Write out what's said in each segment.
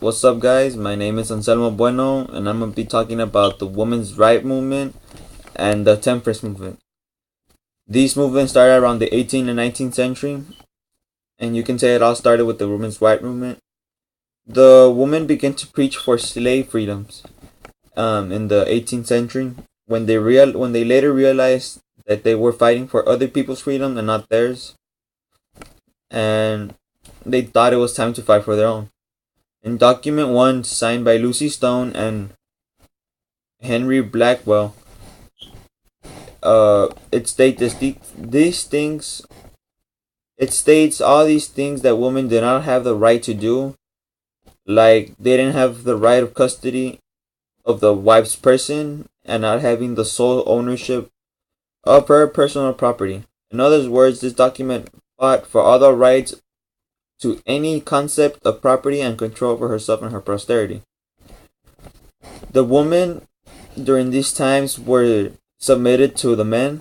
What's up, guys? My name is Anselmo Bueno, and I'm gonna be talking about the women's right movement and the temperance movement. These movements started around the 18th and 19th century, and you can say it all started with the women's right movement. The women began to preach for slave freedoms in the 18th century when they later realized that they were fighting for other people's freedom and not theirs, and they thought it was time to fight for their own. In document 1, signed by Lucy Stone and Henry Blackwell, it states these things. It states all these things that women did not have the right to do, like they didn't have the right of custody of the wife's person and not having the sole ownership of her personal property. In other words, this document fought for all the rights to any concept of property and control over herself and her posterity. The women during these times were submitted to the men,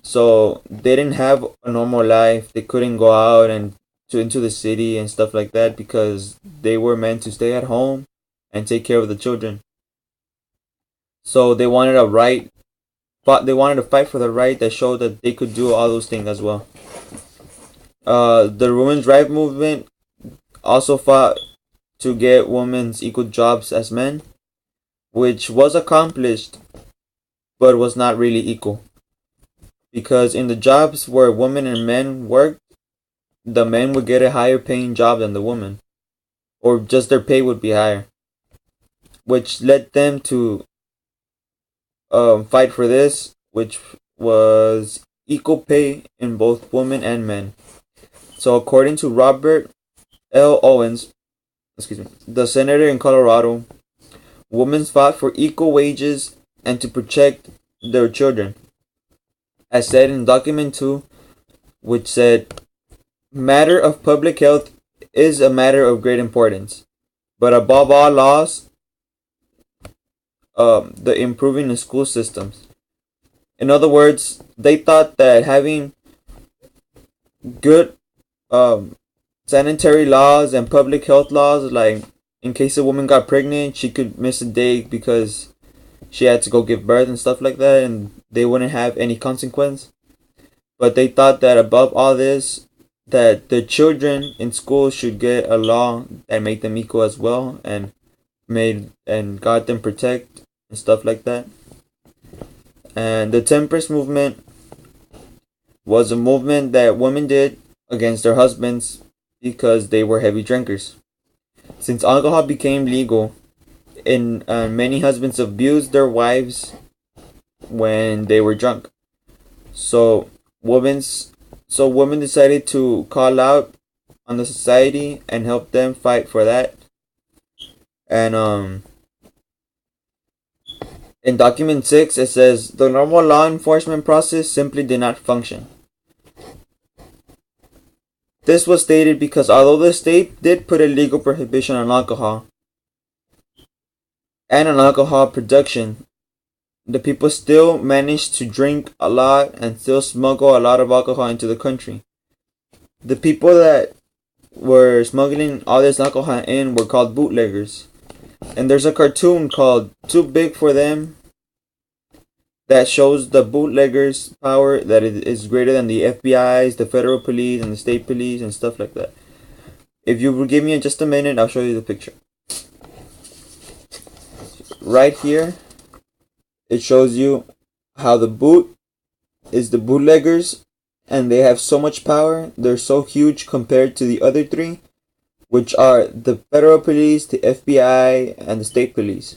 so they didn't have a normal life. They couldn't go out and into the city and stuff like that because they were meant to stay at home and take care of the children. So they wanted a right, but they wanted to fight for the right that showed that they could do all those things as well. The women's right movement also fought to get women's equal jobs as men, which was accomplished, but was not really equal. Because in the jobs where women and men worked, the men would get a higher paying job than the women, or just their pay would be higher, which led them to fight for this, which was equal pay in both women and men. So according to Robert L. Owens, the senator in Colorado, women fought for equal wages and to protect their children. As said in document 2, which said, matter of public health is a matter of great importance, but above all laws, the improving the school systems. In other words, they thought that having good sanitary laws and public health laws, like in case a woman got pregnant, she could miss a day because she had to go give birth and stuff like that, and they wouldn't have any consequence. But they thought that above all this, that the children in school should get a law that made them equal as well, and got them protect and stuff like that. And the temperance movement was a movement that women did against their husbands because they were heavy drinkers. Since alcohol became legal, many husbands abused their wives when they were drunk. So women decided to call out on the society and help them fight for that. And in document 6, it says the normal law enforcement process simply did not function. This was stated because although the state did put a legal prohibition on alcohol and on alcohol production, the people still managed to drink a lot and still smuggle a lot of alcohol into the country. The people that were smuggling all this alcohol in were called bootleggers. And there's a cartoon called Too Big for Them that shows the bootleggers' power, that it is greater than the FBI's, the federal police, and the state police, and stuff like that. If you will give me just a minute, I'll show you the picture. Right here, it shows you how the boot is the bootleggers, and they have so much power. They're so huge compared to the other three, which are the federal police, the FBI, and the state police.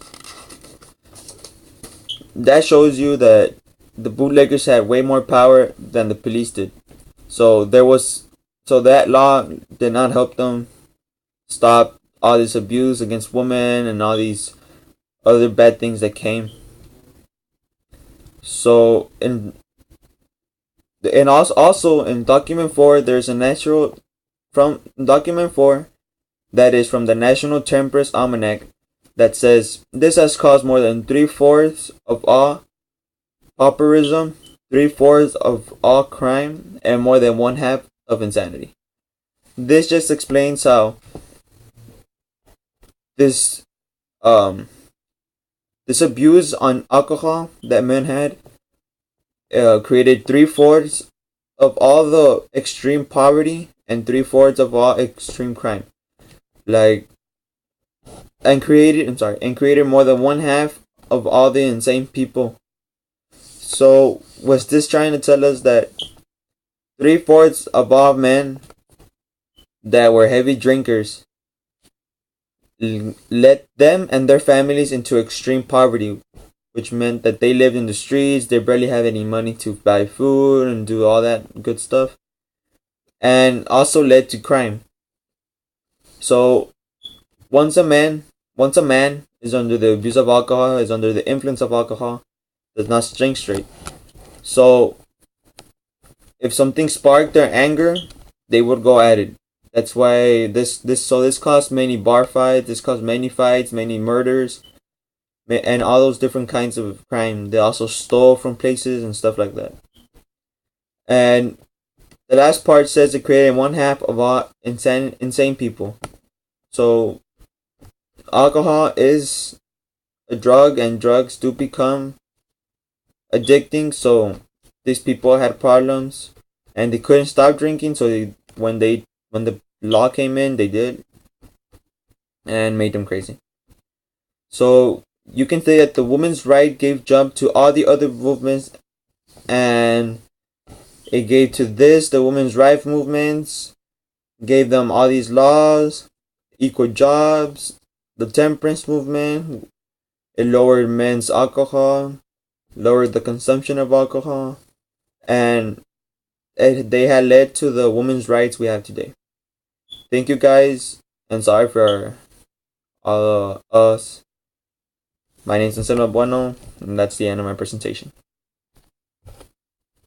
That shows you that the bootleggers had way more power than the police did. So that law did not help them stop all this abuse against women and all these other bad things that came. So also in document 4, there's from document 4 that is from the National Temperance Almanac that says this has caused more than 3/4 of all pauperism, 3/4 of all crime, and more than 1/2 of insanity. This just explains how this um this abuse on alcohol that men had created three-fourths of all the extreme poverty and three-fourths of all extreme crime. Like, and created more than one half of all the insane people. So was this trying to tell us that three-fourths of all men that were heavy drinkers led them and their families into extreme poverty, which meant that they lived in the streets, they barely had any money to buy food and do all that good stuff, and also led to crime. So once a man is under the abuse of alcohol, is under the influence of alcohol, does not think straight. So if something sparked their anger, they would go at it. That's why this caused many bar fights, this caused many fights, many murders, and all those different kinds of crime. They also stole from places and stuff like that. And the last part says it created one half of all insane people. So alcohol is a drug, and drugs do become addicting. So these people had problems, and they couldn't stop drinking. So when the law came in, they did, and made them crazy. So you can say that the women's right gave jump to all the other movements, and it gave to this the women's rights movements, gave them all these laws, equal jobs, the temperance movement. It lowered men's alcohol, lowered the consumption of alcohol, and they had led to the women's rights we have today. Thank you guys, and sorry for all us. My name is Anselmo Bueno, and that's the end of my presentation.